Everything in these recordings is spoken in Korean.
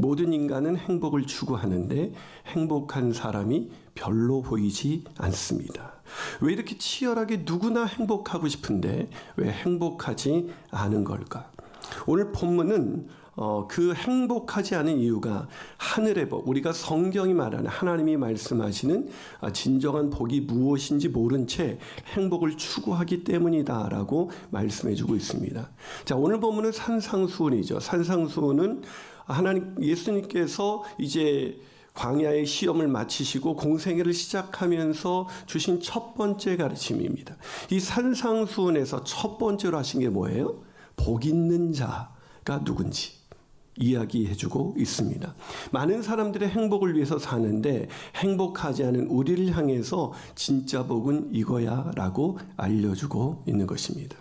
모든 인간은 행복을 추구하는데 행복한 사람이 별로 보이지 않습니다. 왜 이렇게 치열하게 누구나 행복하고 싶은데 왜 행복하지 않은 걸까? 오늘 본문은 그 행복하지 않은 이유가 하늘의 복, 우리가 성경이 말하는 하나님이 말씀하시는 진정한 복이 무엇인지 모른 채 행복을 추구하기 때문이다라고 말씀해주고 있습니다. 자, 오늘 본문은 산상수훈이죠. 산상수훈은 예수님께서 이제 광야의 시험을 마치시고 공생애를 시작하면서 주신 첫 번째 가르침입니다. 이 산상수훈에서 첫 번째로 하신 게 뭐예요? 복 있는 자가 누군지 이야기해주고 있습니다. 많은 사람들의 행복을 위해서 사는데 행복하지 않은 우리를 향해서 진짜 복은 이거야 라고 알려주고 있는 것입니다.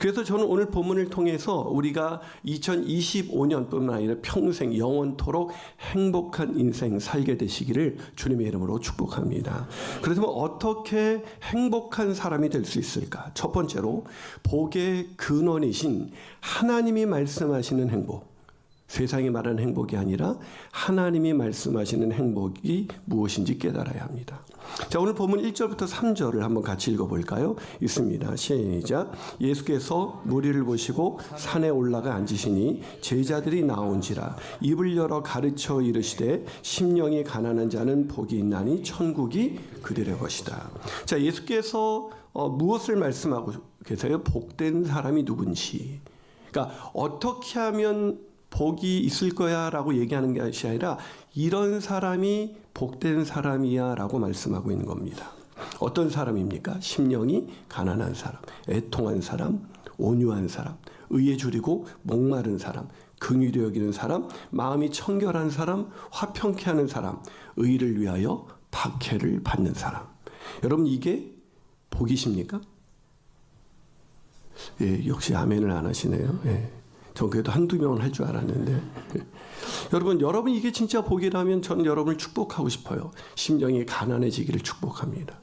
그래서 저는 오늘 본문을 통해서 우리가 2025년뿐만 아니라 평생 영원토록 행복한 인생 살게 되시기를 주님의 이름으로 축복합니다. 그렇다면 어떻게 행복한 사람이 될 수 있을까? 첫 번째로 복의 근원이신 하나님이 말씀하시는 행복, 세상이 말하는 행복이 아니라 하나님이 말씀하시는 행복이 무엇인지 깨달아야 합니다. 자, 오늘 본문 1절부터 3절을 한번 같이 읽어볼까요? 있습니다. 시작. 예수께서 무리를 보시고 산에 올라가 앉으시니 제자들이 나온지라 입을 열어 가르쳐 이르시되 심령이 가난한 자는 복이 있나니 천국이 그들의 것이다. 자, 예수께서 무엇을 말씀하고 계세요? 복된 사람이 누군지. 그러니까 어떻게 하면 복이 있을 거야 라고 얘기하는 것이 아니라 이런 사람이 복된 사람이야 라고 말씀하고 있는 겁니다. 어떤 사람입니까? 심령이 가난한 사람, 애통한 사람, 온유한 사람, 의에 줄이고 목마른 사람, 긍휼히 여기는 사람, 마음이 청결한 사람, 화평케 하는 사람, 의를 위하여 박해를 받는 사람. 여러분, 이게 복이십니까? 예, 역시 아멘을 안 하시네요. 예. 전 그래도 한두 명은 할 줄 알았는데 여러분 이게 진짜 복이라면 저는 여러분을 축복하고 싶어요. 심령이 가난해지기를 축복합니다.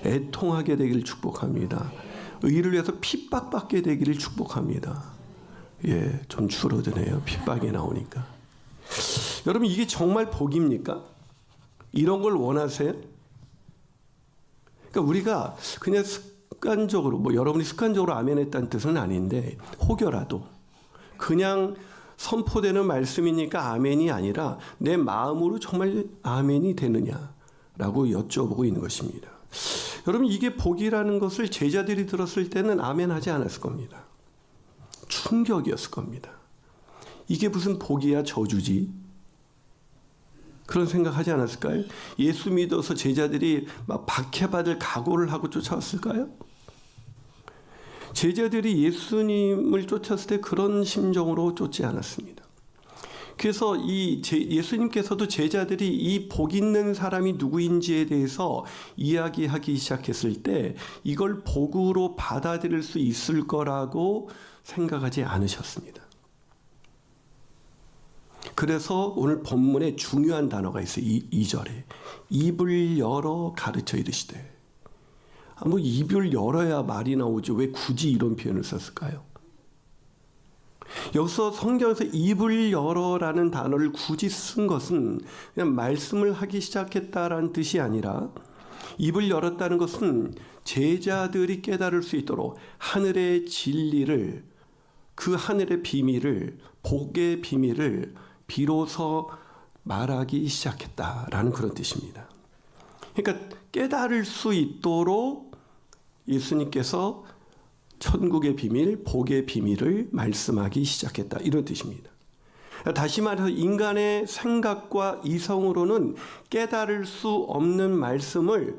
애통하게 되기를 축복합니다. 의를 위해서 핍박받게 되기를 축복합니다. 예, 좀 줄어드네요. 핍박이 나오니까. 여러분, 이게 정말 복입니까? 이런 걸 원하세요? 그러니까 우리가 그냥 습관적으로 여러분이 습관적으로 아멘했다는 뜻은 아닌데 혹여라도 그냥 선포되는 말씀이니까 아멘이 아니라 내 마음으로 정말 아멘이 되느냐라고 여쭤보고 있는 것입니다. 여러분, 이게 복이라는 것을 제자들이 들었을 때는 아멘하지 않았을 겁니다. 충격이었을 겁니다. 이게 무슨 복이야 저주지? 그런 생각하지 않았을까요? 예수 믿어서 제자들이 막 박해받을 각오를 하고 쫓아왔을까요? 제자들이 예수님을 쫓았을 때 그런 심정으로 쫓지 않았습니다. 그래서 예수님께서도 제자들이 이 복 있는 사람이 누구인지에 대해서 이야기하기 시작했을 때 이걸 복으로 받아들일 수 있을 거라고 생각하지 않으셨습니다. 그래서 오늘 본문에 중요한 단어가 있어요. 2절에 입을 열어 가르쳐 이르시되. 입을 열어야 말이 나오지 왜 굳이 이런 표현을 썼을까요? 여기서 성경에서 입을 열어라는 단어를 굳이 쓴 것은 그냥 말씀을 하기 시작했다라는 뜻이 아니라 입을 열었다는 것은 제자들이 깨달을 수 있도록 하늘의 진리를, 그 하늘의 비밀을, 복의 비밀을 비로소 말하기 시작했다라는 그런 뜻입니다. 그러니까 깨달을 수 있도록 예수님께서 천국의 비밀, 복의 비밀을 말씀하기 시작했다. 이런 뜻입니다. 다시 말해서 인간의 생각과 이성으로는 깨달을 수 없는 말씀을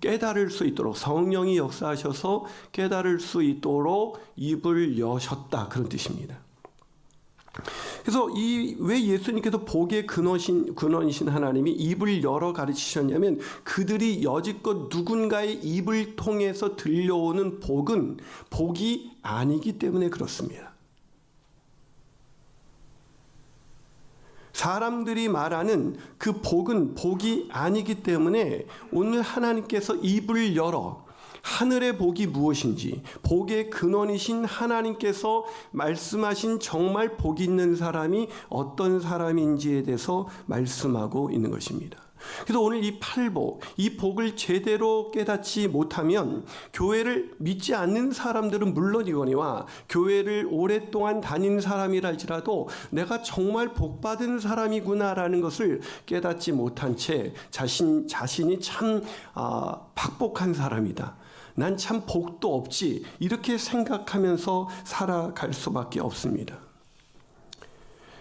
깨달을 수 있도록 성령이 역사하셔서 깨달을 수 있도록 입을 여셨다. 그런 뜻입니다. 그래서 왜 예수님께서 복의 근원이신 하나님이 입을 열어 가르치셨냐면 그들이 여지껏 누군가의 입을 통해서 들려오는 복은 복이 아니기 때문에 그렇습니다. 사람들이 말하는 그 복은 복이 아니기 때문에 오늘 하나님께서 입을 열어 하늘의 복이 무엇인지, 복의 근원이신 하나님께서 말씀하신 정말 복 있는 사람이 어떤 사람인지에 대해서 말씀하고 있는 것입니다. 그래서 오늘 이 팔복, 이 복을 제대로 깨닫지 못하면 교회를 믿지 않는 사람들은 물론이거니와 교회를 오랫동안 다닌 사람이랄지라도 내가 정말 복받은 사람이구나라는 것을 깨닫지 못한 채 자신이 참 박복한 사람이다, 난 참 복도 없지, 이렇게 생각하면서 살아갈 수밖에 없습니다.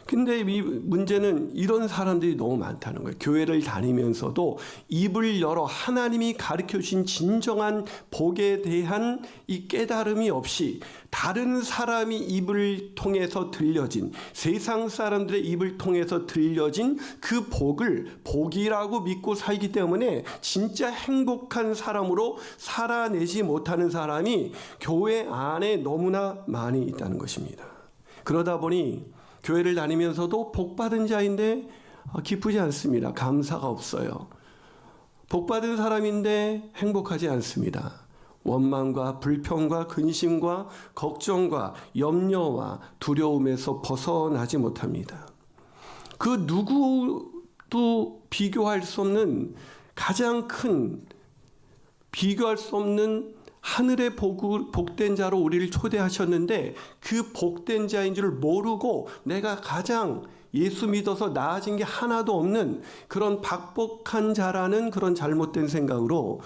근데 이 문제는 이런 사람들이 너무 많다는 거예요. 교회를 다니면서도 입을 열어 하나님이 가르쳐 주신 진정한 복에 대한 이 깨달음이 없이 다른 사람이 입을 통해서 들려진, 세상 사람들의 입을 통해서 들려진 그 복을 복이라고 믿고 살기 때문에 진짜 행복한 사람으로 살아내지 못하는 사람이 교회 안에 너무나 많이 있다는 것입니다. 그러다 보니 교회를 다니면서도 복받은 자인데 기쁘지 않습니다. 감사가 없어요. 복받은 사람인데 행복하지 않습니다. 원망과 불평과 근심과 걱정과 염려와 두려움에서 벗어나지 못합니다. 그 누구도 비교할 수 없는 가장 큰, 비교할 수 없는 하늘의 복된 자로 우리를 초대하셨는데 그 복된 자인 줄 모르고 내가 가장 예수 믿어서 나아진 게 하나도 없는 그런 박복한 자라는 그런 잘못된 생각으로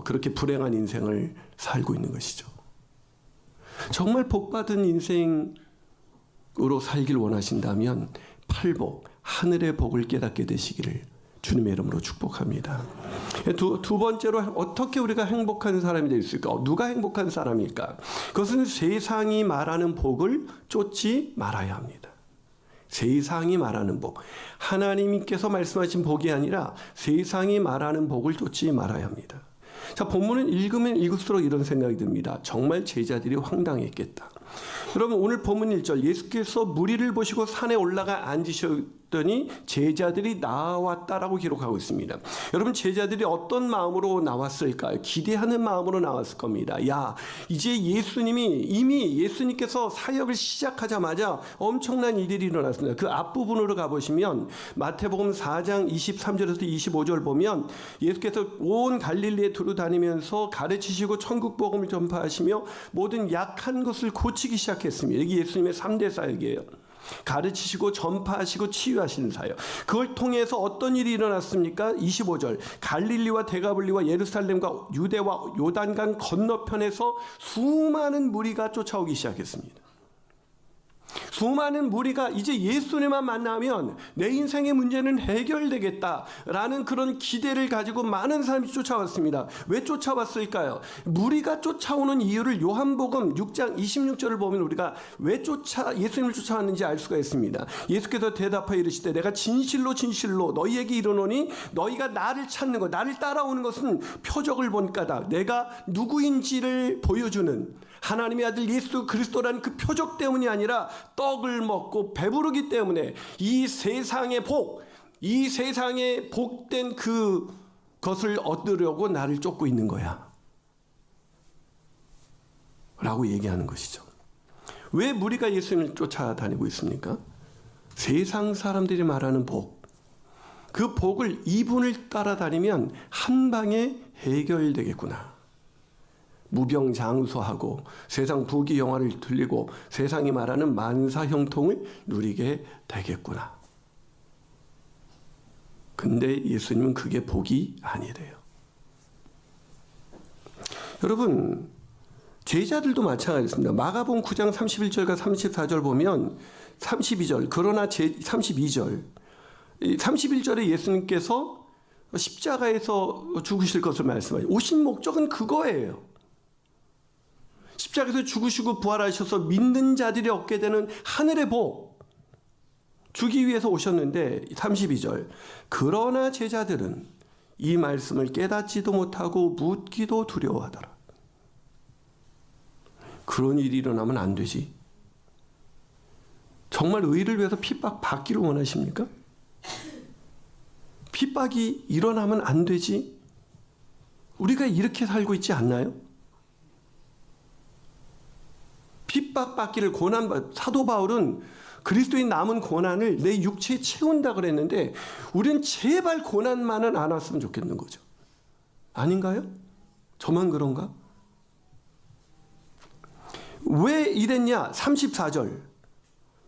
그렇게 불행한 인생을 살고 있는 것이죠. 정말 복받은 인생으로 살길 원하신다면 팔복, 하늘의 복을 깨닫게 되시기를 주님의 이름으로 축복합니다. 두 번째로 어떻게 우리가 행복한 사람이 될 수 있을까? 누가 행복한 사람일까? 그것은 세상이 말하는 복을 쫓지 말아야 합니다. 세상이 말하는 복, 하나님께서 말씀하신 복이 아니라 세상이 말하는 복을 쫓지 말아야 합니다. 자, 본문을 읽으면 읽을수록 이런 생각이 듭니다. 정말 제자들이 황당했겠다. 여러분, 오늘 본문 1절, 예수께서 무리를 보시고 산에 올라가 앉으셨더니 제자들이 나왔다라고 기록하고 있습니다. 여러분, 제자들이 어떤 마음으로 나왔을까요? 기대하는 마음으로 나왔을 겁니다. 야, 이제 이미 예수님께서 사역을 시작하자마자 엄청난 일들이 일어났습니다. 그 앞부분으로 가보시면 마태복음 4장 23절에서 25절 보면 예수께서 온 갈릴리에 두루 다니면서 가르치시고 천국 복음을 전파하시며 모든 약한 것을 고치기 시작했습니다. 이게 예수님의 3대 사역이에요. 가르치시고 전파하시고 치유하시는 사역. 그걸 통해서 어떤 일이 일어났습니까? 25절, 갈릴리와 데가블리와 예루살렘과 유대와 요단강 건너편에서 수많은 무리가 쫓아오기 시작했습니다. 수많은 무리가 이제 예수님만 만나면 내 인생의 문제는 해결되겠다라는 그런 기대를 가지고 많은 사람이 쫓아왔습니다. 왜 쫓아왔을까요? 무리가 쫓아오는 이유를 요한복음 6장 26절을 보면 우리가 왜 예수님을 쫓아왔는지 알 수가 있습니다. 예수께서 대답하여 이르시되 내가 진실로 진실로 너희에게 이르노니 너희가 나를 찾는 것, 나를 따라오는 것은 표적을 본까다. 내가 누구인지를 보여주는 하나님의 아들 예수 그리스도라는 그 표적 때문이 아니라 떡을 먹고 배부르기 때문에 이 세상의 복, 이 세상의 복된 그것을 얻으려고 나를 쫓고 있는 거야 라고 얘기하는 것이죠. 왜 무리가 예수님을 쫓아다니고 있습니까? 세상 사람들이 말하는 복, 그 복을 이분을 따라다니면 한 방에 해결되겠구나. 무병장수하고 세상 부귀영화를 들리고 세상이 말하는 만사형통을 누리게 되겠구나. 근데 예수님은 그게 복이 아니래요. 여러분, 제자들도 마찬가지입니다. 마가복음 9장 31절과 34절 보면 32절, 그러나 32절, 31절에 예수님께서 십자가에서 죽으실 것을 말씀하시죠. 오신 목적은 그거예요. 십자가에서 죽으시고 부활하셔서 믿는 자들이 얻게 되는 하늘의 복 주기 위해서 오셨는데 32절, 그러나 제자들은 이 말씀을 깨닫지도 못하고 묻기도 두려워하더라. 그런 일이 일어나면 안 되지. 정말 의를 위해서 핍박 받기를 원하십니까? 핍박이 일어나면 안 되지. 우리가 이렇게 살고 있지 않나요? 핍박받기를 사도 바울은 그리스도의 남은 고난을 내 육체에 채운다 그랬는데 우리는 제발 고난만은 안 왔으면 좋겠는 거죠. 아닌가요? 저만 그런가? 왜 이랬냐? 34절.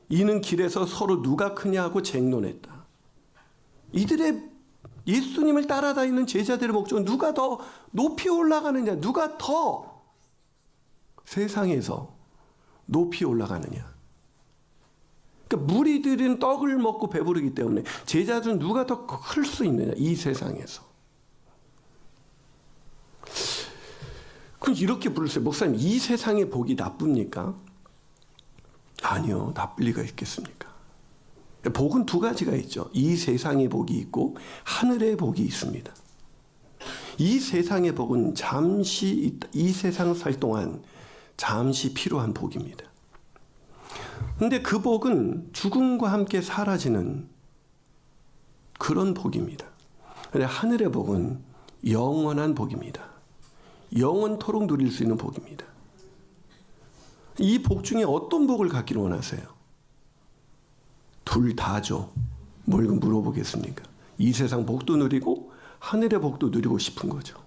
이는 길에서 서로 누가 크냐 하고 쟁론했다. 이들의 예수님을 따라다니는 제자들의 목적은 누가 더 높이 올라가느냐, 누가 더 세상에서 높이 올라가느냐. 그러니까 무리들은 떡을 먹고 배부르기 때문에 제자들은 누가 더 클 수 있느냐, 이 세상에서. 그럼 이렇게 물으세요. 목사님, 이 세상의 복이 나쁩니까? 아니요, 나쁠 리가 있겠습니까? 복은 두 가지가 있죠. 이 세상의 복이 있고 하늘의 복이 있습니다. 이 세상의 복은 잠시, 이 세상 살 동안 잠시 필요한 복입니다. 근데 그 복은 죽음과 함께 사라지는 그런 복입니다. 근데 하늘의 복은 영원한 복입니다. 영원토록 누릴 수 있는 복입니다. 이 복 중에 어떤 복을 갖기를 원하세요? 둘 다죠. 뭘 물어보겠습니까? 이 세상 복도 누리고 하늘의 복도 누리고 싶은 거죠.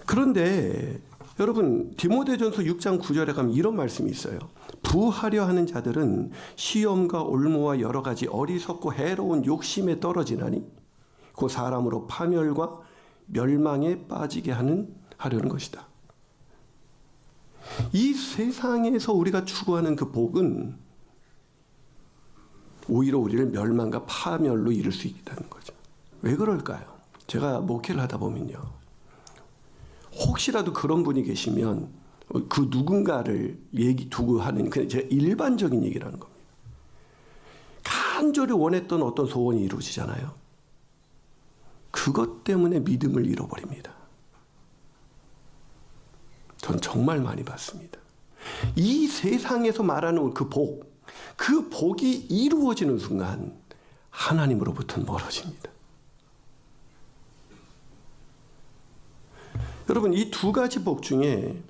그런데 여러분, 디모데전서 6장 9절에 가면 이런 말씀이 있어요. 부하려 하는 자들은 시험과 올무와 여러 가지 어리석고 해로운 욕심에 떨어지나니 그 사람으로 파멸과 멸망에 빠지게 하려는 것이다. 이 세상에서 우리가 추구하는 그 복은 오히려 우리를 멸망과 파멸로 이를 수 있다는 거죠. 왜 그럴까요? 제가 목회를 하다 보면요, 혹시라도 그런 분이 계시면 그 누군가를 두고 하는 그냥 제가 일반적인 얘기라는 겁니다. 간절히 원했던 어떤 소원이 이루어지잖아요. 그것 때문에 믿음을 잃어버립니다. 전 정말 많이 봤습니다. 이 세상에서 말하는 그 복이 이루어지는 순간 하나님으로부터는 멀어집니다. 여러분, 이 두 가지 복 중에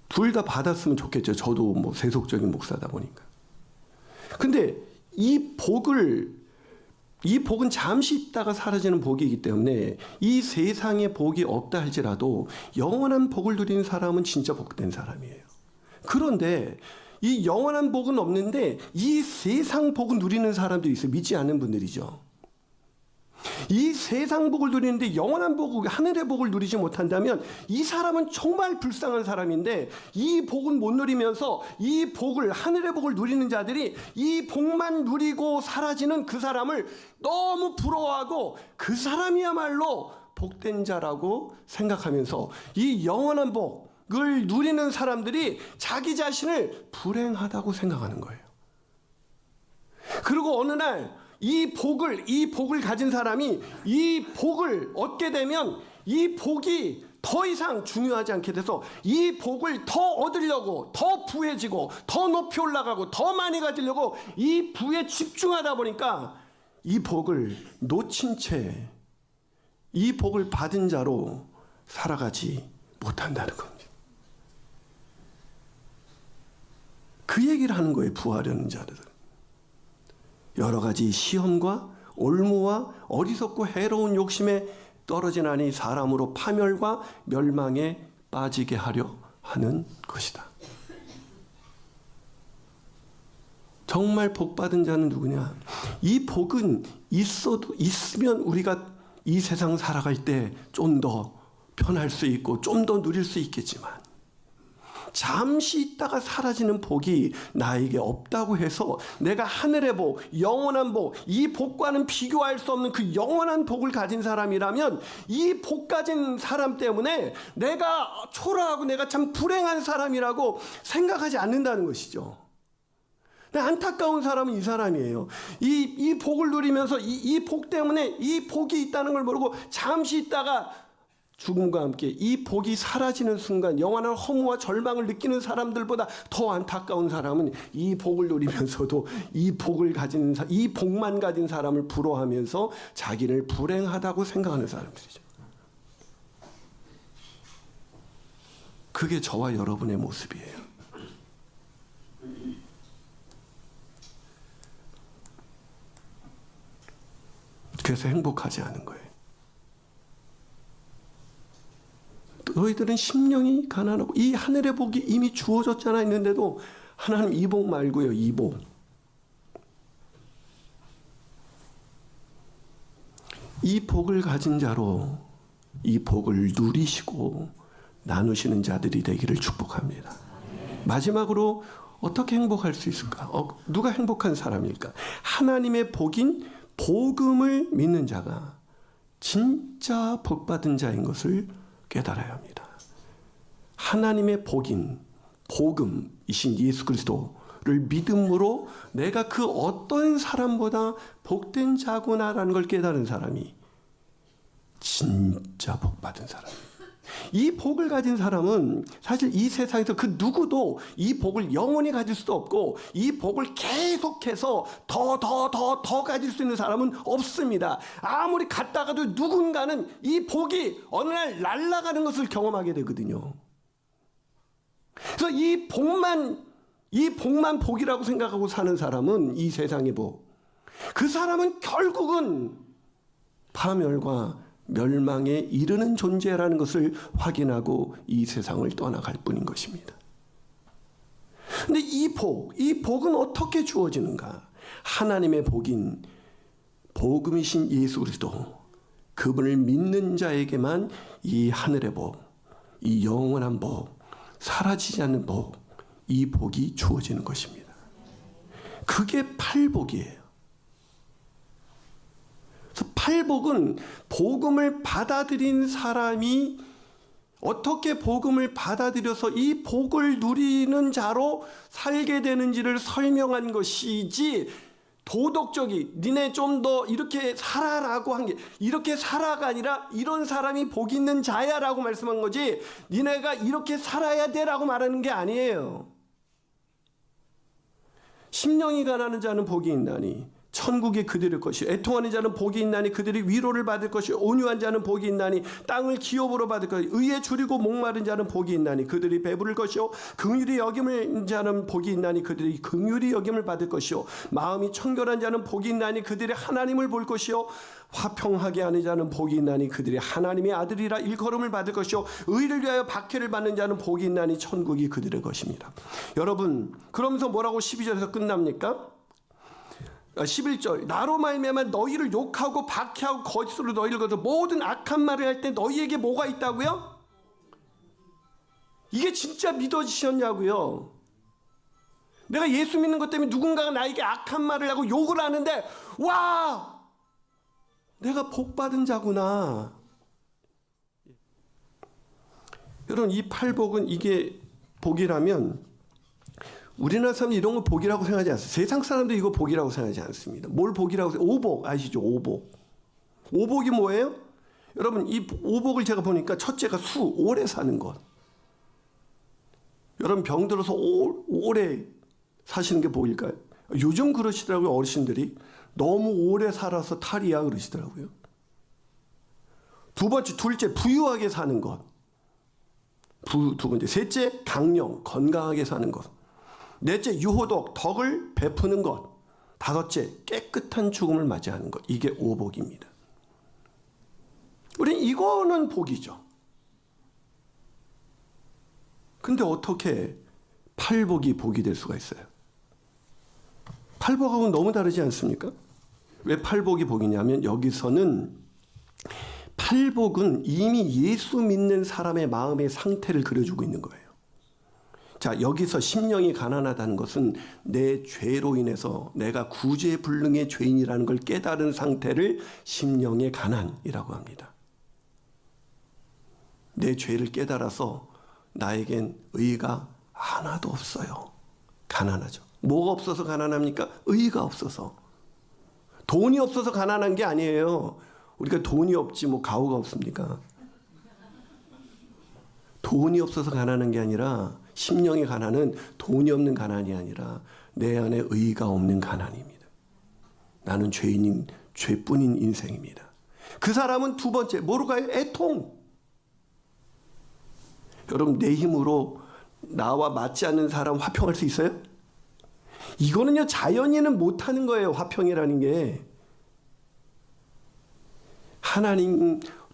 둘 다 받았으면 좋겠죠. 저도 뭐 세속적인 목사다 보니까. 근데 이 복은 잠시 있다가 사라지는 복이기 때문에 이 세상에 복이 없다 할지라도 영원한 복을 누리는 사람은 진짜 복된 사람이에요. 그런데 이 영원한 복은 없는데 이 세상 복을 누리는 사람도 있어요. 믿지 않는 분들이죠. 이 세상 복을 누리는데 영원한 복, 하늘의 복을 누리지 못한다면 이 사람은 정말 불쌍한 사람인데, 이 복은 못 누리면서 이 복을, 하늘의 복을 누리는 자들이 이 복만 누리고 사라지는 그 사람을 너무 부러워하고 그 사람이야말로 복된 자라고 생각하면서 이 영원한 복을 누리는 사람들이 자기 자신을 불행하다고 생각하는 거예요. 그리고 어느 날 이 복을 가진 사람이 이 복을 얻게 되면 이 복이 더 이상 중요하지 않게 돼서 이 복을 더 얻으려고 더 부해지고 더 높이 올라가고 더 많이 가지려고 이 부에 집중하다 보니까 이 복을 놓친 채 이 복을 받은 자로 살아가지 못한다는 겁니다. 그 얘기를 하는 거예요. 부하려는 자들은. 여러 가지 시험과 올무와 어리석고 해로운 욕심에 떨어지나니 사람으로 파멸과 멸망에 빠지게 하려 하는 것이다. 정말 복받은 자는 누구냐? 이 복은 있으면 우리가 이 세상 살아갈 때 좀 더 편할 수 있고 좀 더 누릴 수 있겠지만, 잠시 있다가 사라지는 복이 나에게 없다고 해서 내가 하늘의 복, 영원한 복, 이 복과는 비교할 수 없는 그 영원한 복을 가진 사람이라면 이 복 가진 사람 때문에 내가 초라하고 내가 참 불행한 사람이라고 생각하지 않는다는 것이죠. 안타까운 사람은 이 사람이에요. 이 복을 누리면서 이 복 때문에 이 복이 있다는 걸 모르고 잠시 있다가 죽음과 함께 이 복이 사라지는 순간 영원한 허무와 절망을 느끼는 사람들보다 더 안타까운 사람은 이 복을 누리면서도 이 복만 가진 사람을 부러워하면서 자기를 불행하다고 생각하는 사람들이죠. 그게 저와 여러분의 모습이에요. 그래서 행복하지 않은 거예요. 너희들은 심령이 가난하고 이 하늘의 복이 이미 주어졌잖아 했는데도 하나님 이 복 말고요. 이 복. 이 복을 가진 자로 이 복을 누리시고 나누시는 자들이 되기를 축복합니다. 마지막으로 어떻게 행복할 수 있을까? 누가 행복한 사람일까? 하나님의 복인 복음을 믿는 자가 진짜 복받은 자인 것을 깨달아야 합니다. 하나님의 복인 복음이신 예수 그리스도를 믿음으로 내가 그 어떤 사람보다 복된 자구나라는 걸 깨달은 사람이 진짜 복받은 사람이에요. 이 복을 가진 사람은 사실 이 세상에서 그 누구도 이 복을 영원히 가질 수도 없고 이 복을 계속해서 더 가질 수 있는 사람은 없습니다. 아무리 갔다가도 누군가는 이 복이 어느 날 날아가는 것을 경험하게 되거든요. 그래서 이 복만 복이라고 생각하고 사는 사람은 이 세상의 복. 그 사람은 결국은 파멸과 멸망에 이르는 존재라는 것을 확인하고 이 세상을 떠나갈 뿐인 것입니다. 근데 이 복은 어떻게 주어지는가? 하나님의 복인 복음이신 예수 그리스도 그분을 믿는 자에게만 이 하늘의 복, 이 영원한 복, 사라지지 않는 복, 이 복이 주어지는 것입니다. 그게 팔복이에요. 팔복은 복음을 받아들인 사람이 어떻게 복음을 받아들여서 이 복을 누리는 자로 살게 되는지를 설명한 것이지, 도덕적이 니네 좀 더 이렇게 살아라고 한 게 이렇게 살아가 아니라 이런 사람이 복 있는 자야라고 말씀한 거지, 니네가 이렇게 살아야 돼라고 말하는 게 아니에요. 심령이 가난한 자는 복이 있나니 천국이 그들의 것이요, 애통하는 자는 복이 있나니 그들이 위로를 받을 것이요, 온유한 자는 복이 있나니 땅을 기업으로 받을 것이요, 의에 줄이고 목마른 자는 복이 있나니 그들이 배부를 것이요, 긍휼히 여김을 자는 복이 있나니 그들이 긍휼히 여김을 받을 것이요, 마음이 청결한 자는 복이 있나니 그들이 하나님을 볼 것이요, 화평하게 하는 자는 복이 있나니 그들이 하나님의 아들이라 일컬음을 받을 것이요, 의를 위하여 박해를 받는 자는 복이 있나니 천국이 그들의 것입니다. 여러분, 그러면서 뭐라고 12절에서 끝납니까? 11절, 나로 말미암아 너희를 욕하고 박해하고 거짓으로 너희를 거둬 모든 악한 말을 할 때 너희에게 뭐가 있다고요? 이게 진짜 믿어지셨냐고요? 내가 예수 믿는 것 때문에 누군가가 나에게 악한 말을 하고 욕을 하는데, 와, 내가 복받은 자구나. 여러분, 이 팔복은 이게 복이라면 우리나라 사람들이 이런 거 복이라고 생각하지 않습니다. 세상 사람들이 이거 복이라고 생각하지 않습니다. 뭘 복이라고 생각해요? 오복 아시죠? 오복. 오복이 뭐예요? 여러분, 이 오복을 제가 보니까 첫째가 오래 사는 것. 여러분, 병 들어서 오래 사시는 게 복일까요? 요즘 그러시더라고요. 어르신들이 너무 오래 살아서 탈이야 그러시더라고요. 둘째 부유하게 사는 것. 두 번째. 셋째 강령, 건강하게 사는 것. 넷째 유호덕, 덕을 베푸는 것. 다섯째 깨끗한 죽음을 맞이하는 것. 이게 오복입니다. 우린 이거는 복이죠. 근데 어떻게 팔복이 복이 될 수가 있어요? 팔복하고는 너무 다르지 않습니까? 왜 팔복이 복이냐면, 여기서는 팔복은 이미 예수 믿는 사람의 마음의 상태를 그려주고 있는 거예요. 자, 여기서 심령이 가난하다는 것은 내 죄로 인해서 내가 구제불능의 죄인이라는 걸 깨달은 상태를 심령의 가난이라고 합니다. 내 죄를 깨달아서 나에겐 의가 하나도 없어요. 가난하죠. 뭐가 없어서 가난합니까? 의가 없어서. 돈이 없어서 가난한 게 아니에요. 우리가 돈이 없지 뭐 가오가 없습니까? 돈이 없어서 가난한 게 아니라, 심령의 가난은 돈이 없는 가난이 아니라 내 안에 의가 없는 가난입니다. 나는 죄뿐인 인생입니다. 그 사람은 두 번째 뭐로 가요? 애통. 여러분, 내 힘으로 나와 맞지 않는 사람 화평할 수 있어요? 이거는요, 자연인은 못하는 거예요. 화평이라는 게.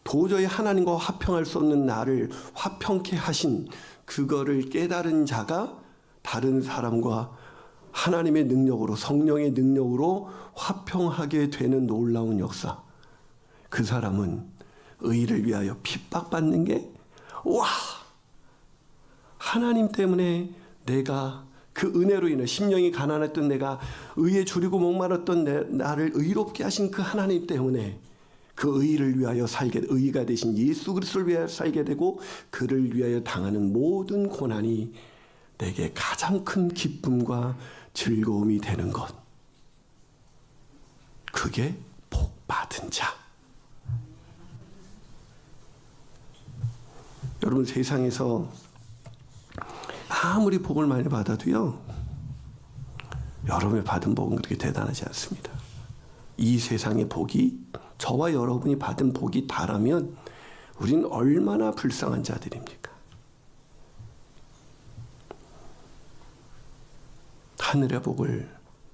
도저히 하나님과 화평할 수 없는 나를 화평케 하신 그거를 깨달은 자가 다른 사람과 하나님의 능력으로, 성령의 능력으로 화평하게 되는 놀라운 역사. 그 사람은 의를 위하여 핍박받는 게, 와! 하나님 때문에 내가 그 은혜로 인해 심령이 가난했던 내가 의에 줄이고 목마랐던 나를 의롭게 하신 그 하나님 때문에 그 의를 위하여 의가 되신 예수 그리스도를 위하여 살게 되고 그를 위하여 당하는 모든 고난이 내게 가장 큰 기쁨과 즐거움이 되는 것. 그게 복 받은 자. 여러분, 세상에서 아무리 복을 많이 받아도요, 여러분이 받은 복은 그렇게 대단하지 않습니다. 이 세상의 복이, 저와 여러분이 받은 복이 다라면 우린 얼마나 불쌍한 자들입니까? 하늘의 복을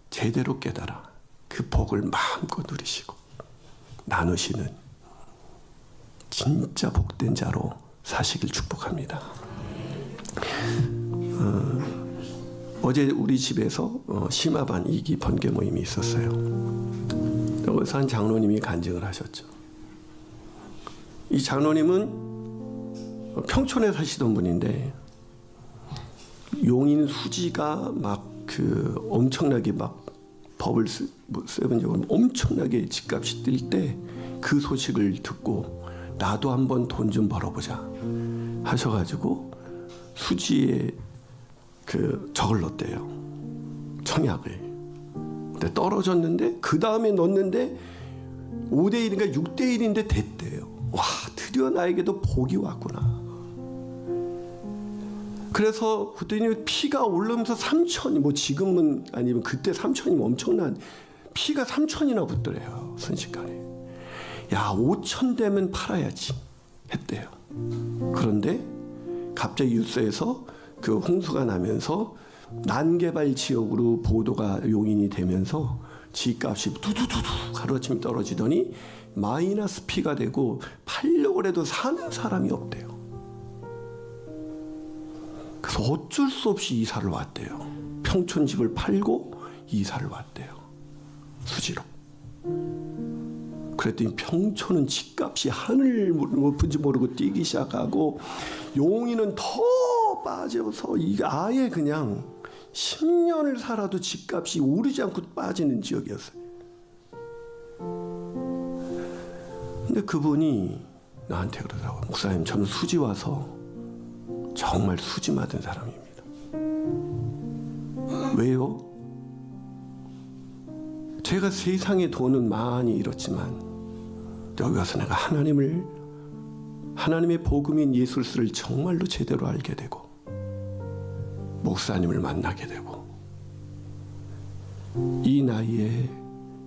제대로 깨달아 그 복을 마음껏 누리시고 나누시는 진짜 복된 자로 사시길 축복합니다. 어제 우리 집에서 심화반 2기 번개 모임이 있었어요. 여기서 한 장로님이 간증을 하셨죠. 이 장로님은 평촌에 사시던 분인데 용인 수지가 막 엄청나게 막 법을 세븐적으로 엄청나게 집값이 뛸 때 그 소식을 듣고 나도 한번 돈 좀 벌어보자 하셔가지고 수지에 저걸 넣었대요. 청약을. 근데 떨어졌는데 그 다음에 넣었는데 5대1인가 6대1인데 됐대요. 와, 드디어 나에게도 복이 왔구나. 그래서 그랬더니 피가 오르면서 3천이, 지금은 아니면 그때 3천이면 엄청난, 피가 3천이나 붙더래요. 순식간에. 야, 5천 되면 팔아야지 했대요. 그런데 갑자기 뉴스에서 그 홍수가 나면서 난개발 지역으로 보도가 용인이 되면서 집값이 두두두두 하루아침에 떨어지더니 마이너스 피가 되고 팔려고 해도 사는 사람이 없대요. 그래서 어쩔 수 없이 이사를 왔대요. 평촌 집을 팔고 이사를 왔대요. 수지로. 그랬더니 평촌은 집값이 하늘 높은지 모르고 뛰기 시작하고 용인은 더 빠져서 이게 아예 그냥 10년을 살아도 집값이 오르지 않고 빠지는 지역이었어요. 근데 그분이 나한테 그러더라고요. 목사님, 저는 수지 와서 정말 수지 맞은 사람입니다. 왜요? 제가 세상의 돈은 많이 잃었지만 여기 와서 내가 하나님의 복음인 예수를 정말로 제대로 알게 되고 목사님을 만나게 되고 이 나이에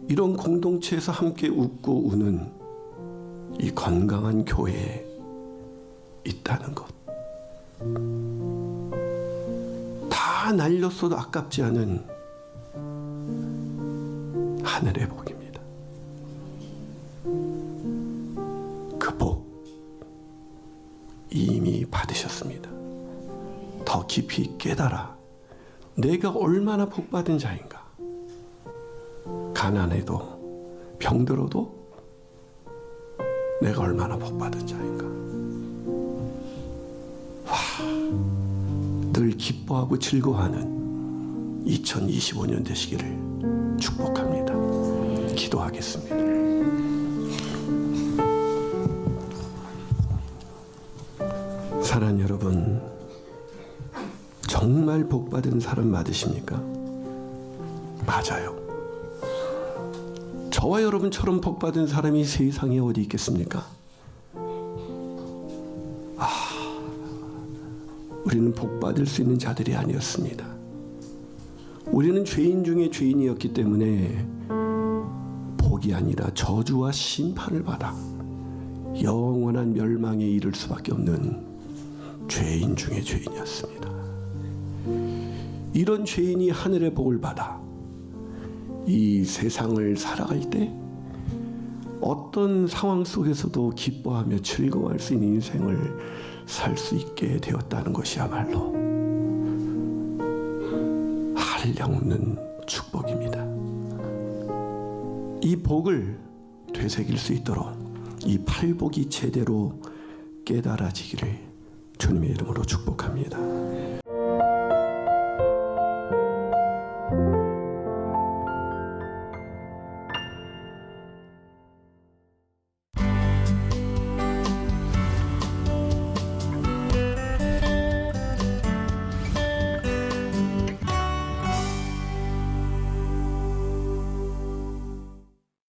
이런 공동체에서 함께 웃고 우는 이 건강한 교회에 있다는 것, 다 날렸어도 아깝지 않은 하늘의 복입니다. 그 복 이미 받으셨습니다. 더 깊이 깨달아 내가 얼마나 복받은 자인가. 가난해도 병들어도 내가 얼마나 복받은 자인가. 와, 늘 기뻐하고 즐거워하는 2025년 되시기를 축복합니다. 기도하겠습니다. 사랑하는 여러분, 정말 복받은 사람 맞으십니까? 맞아요. 저와 여러분처럼 복받은 사람이 세상에 어디 있겠습니까? 우리는 복받을 수 있는 자들이 아니었습니다. 우리는 죄인 중에 죄인이었기 때문에 복이 아니라 저주와 심판을 받아 영원한 멸망에 이를 수밖에 없는 죄인 중에 죄인이었습니다. 이런 죄인이 하늘의 복을 받아 이 세상을 살아갈 때 어떤 상황 속에서도 기뻐하며 즐거워할 수 있는 인생을 살 수 있게 되었다는 것이야말로 한량없는 축복입니다. 이 복을 되새길 수 있도록 이 팔복이 제대로 깨달아지기를 주님의 이름으로 축복합니다.